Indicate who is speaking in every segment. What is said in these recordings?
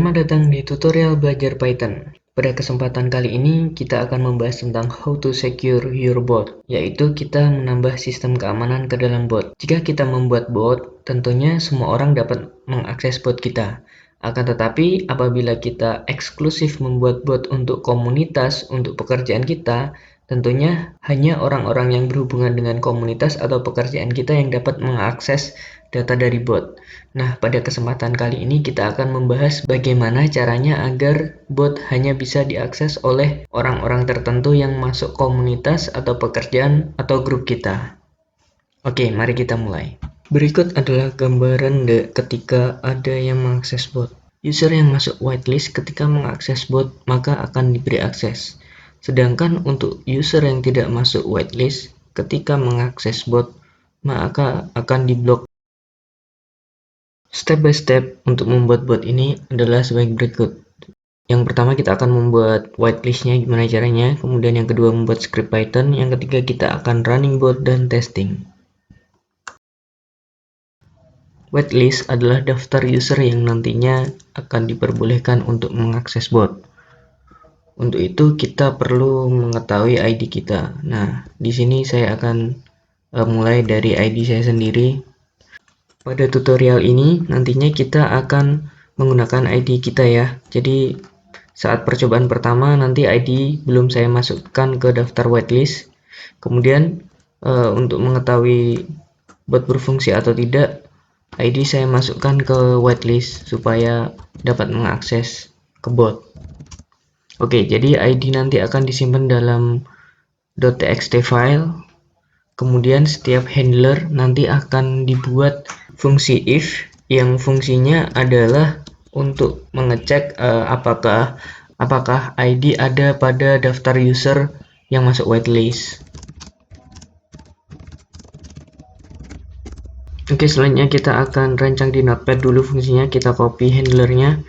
Speaker 1: Selamat datang di tutorial belajar Python. Pada kesempatan kali ini, kita akan membahas tentang how to secure your bot, yaitu kita menambah sistem keamanan ke dalam bot. Jika kita membuat bot, tentunya semua orang dapat mengakses bot kita. Akan tetapi, apabila kita eksklusif membuat bot untuk komunitas, untuk pekerjaan kita, tentunya hanya orang-orang yang berhubungan dengan komunitas atau pekerjaan kita yang dapat mengakses data dari bot. Nah, pada kesempatan kali ini kita akan membahas bagaimana caranya agar bot hanya bisa diakses oleh orang-orang tertentu yang masuk komunitas atau pekerjaan atau grup kita. Oke, mari kita mulai. Berikut adalah gambaran ketika ada yang mengakses bot. User yang masuk whitelist ketika mengakses bot maka akan diberi akses. Sedangkan untuk user yang tidak masuk whitelist ketika mengakses bot maka akan diblok. Step by step untuk membuat bot ini adalah sebagai berikut. Yang pertama kita akan membuat whitelist-nya gimana caranya, kemudian yang kedua membuat script Python, yang ketiga kita akan running bot dan testing. Whitelist adalah daftar user yang nantinya akan diperbolehkan untuk mengakses bot. Untuk itu kita perlu mengetahui ID kita. Nah, di sini saya akan mulai dari ID saya sendiri. Pada tutorial ini nantinya kita akan menggunakan ID kita ya. Jadi saat percobaan pertama nanti ID belum saya masukkan ke daftar whitelist. Kemudian untuk mengetahui bot berfungsi atau tidak, ID saya masukkan ke whitelist supaya dapat mengakses ke bot. Oke, jadi ID nanti akan disimpan dalam .txt file. Kemudian setiap handler nanti akan dibuat fungsi if yang fungsinya adalah untuk mengecek apakah ID ada pada daftar user yang masuk whitelist. Oke, selanjutnya kita akan rancang di notepad dulu fungsinya, kita copy handlernya.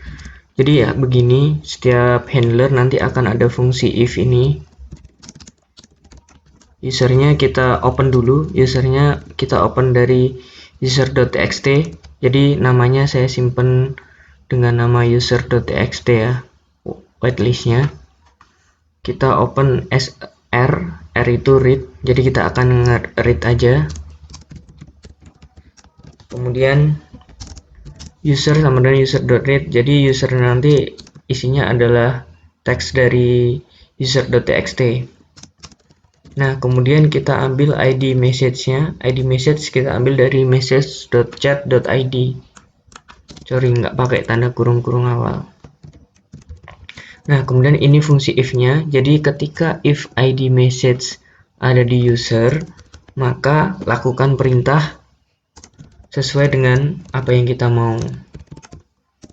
Speaker 1: Jadi ya begini, setiap handler nanti akan ada fungsi if ini. Usernya kita open dulu, usernya kita open dari user.txt, jadi namanya saya simpen dengan nama user.txt ya, whitelistnya. Kita open as R itu read, jadi kita akan read aja. Kemudian user sama dengan user.read, jadi user nanti isinya adalah teks dari user.txt. Nah, kemudian kita ambil ID message-nya. ID message kita ambil dari message.chat.id. Sorry, nggak pakai tanda kurung-kurung awal. Nah, kemudian ini fungsi if-nya. Jadi ketika if ID message ada di user, maka lakukan perintah sesuai dengan apa yang kita mau.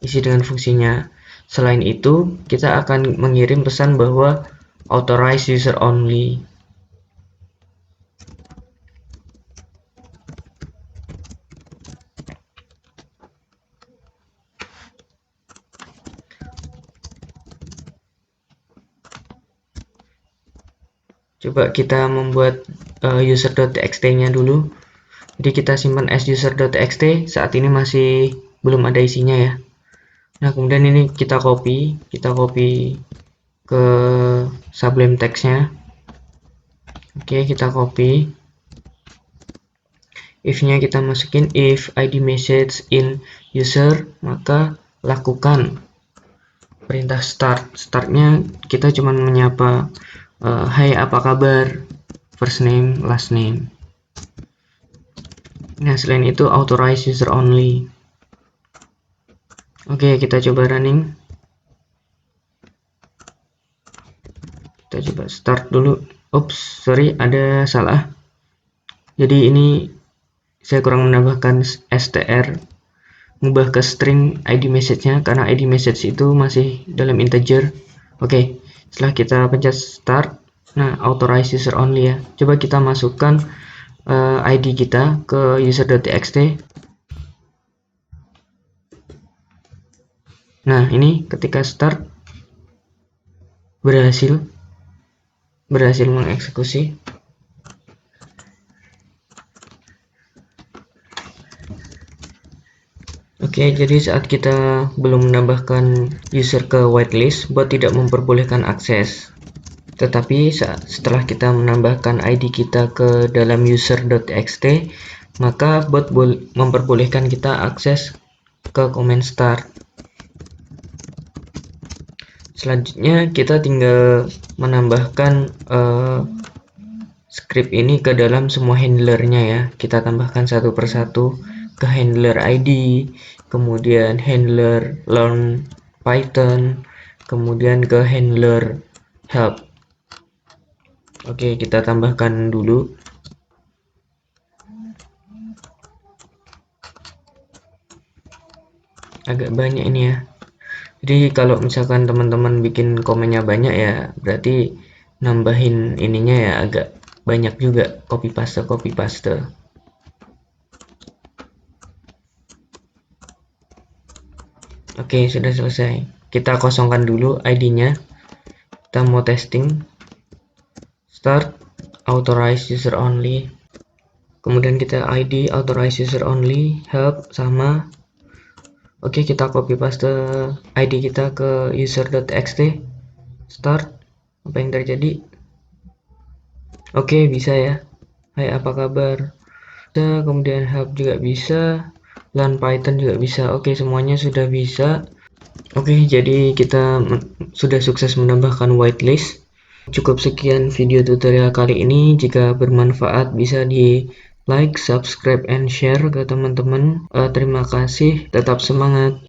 Speaker 1: Isi dengan fungsinya. Selain itu, kita akan mengirim pesan bahwa authorize user only. Coba kita membuat user.txt nya dulu. Jadi kita simpan as user.txt, saat ini masih belum ada isinya ya. Nah, kemudian ini kita copy ke Sublime text-nya. Oke, kita copy. If-nya kita masukin if id message in user, maka lakukan perintah start. Startnya kita cuma menyapa hai apa kabar, first name, last name. Nah, selain itu authorize user only. Oke, kita coba running. Kita coba start dulu. Oops, sorry, ada salah. Jadi ini saya kurang menambahkan str, mengubah ke string id message-nya karena id message itu masih dalam integer. Oke, setelah kita pencet start, nah authorize user only ya. Coba kita masukkan id kita ke user.txt. Nah, ini ketika start berhasil mengeksekusi. Oke, jadi saat kita belum menambahkan user ke whitelist, bot tidak memperbolehkan akses. Tetapi setelah kita menambahkan ID kita ke dalam user.txt, maka bot memperbolehkan kita akses ke comment start. Selanjutnya kita tinggal menambahkan script ini ke dalam semua handlernya ya. Kita tambahkan satu persatu ke handler ID, kemudian handler learn Python, kemudian ke handler help. Oke, kita tambahkan dulu. Agak banyak ini ya. Jadi kalau misalkan teman-teman bikin komennya banyak ya, berarti nambahin ininya ya agak banyak juga, copy paste. Oke, sudah selesai. Kita kosongkan dulu ID-nya. Kita mau testing. Start authorize user only. Kemudian kita ID authorize user only, help sama. Oke, kita copy paste ID kita ke user.txt. Start. Apa yang terjadi? Oke, bisa ya. Hai, apa kabar? Kemudian help juga bisa, learn Python juga bisa. Oke, semuanya sudah bisa. Oke, jadi kita sudah sukses menambahkan whitelist. Cukup sekian video tutorial kali ini. Jika bermanfaat bisa di like, subscribe, and share ke teman-teman. Terima kasih, tetap semangat.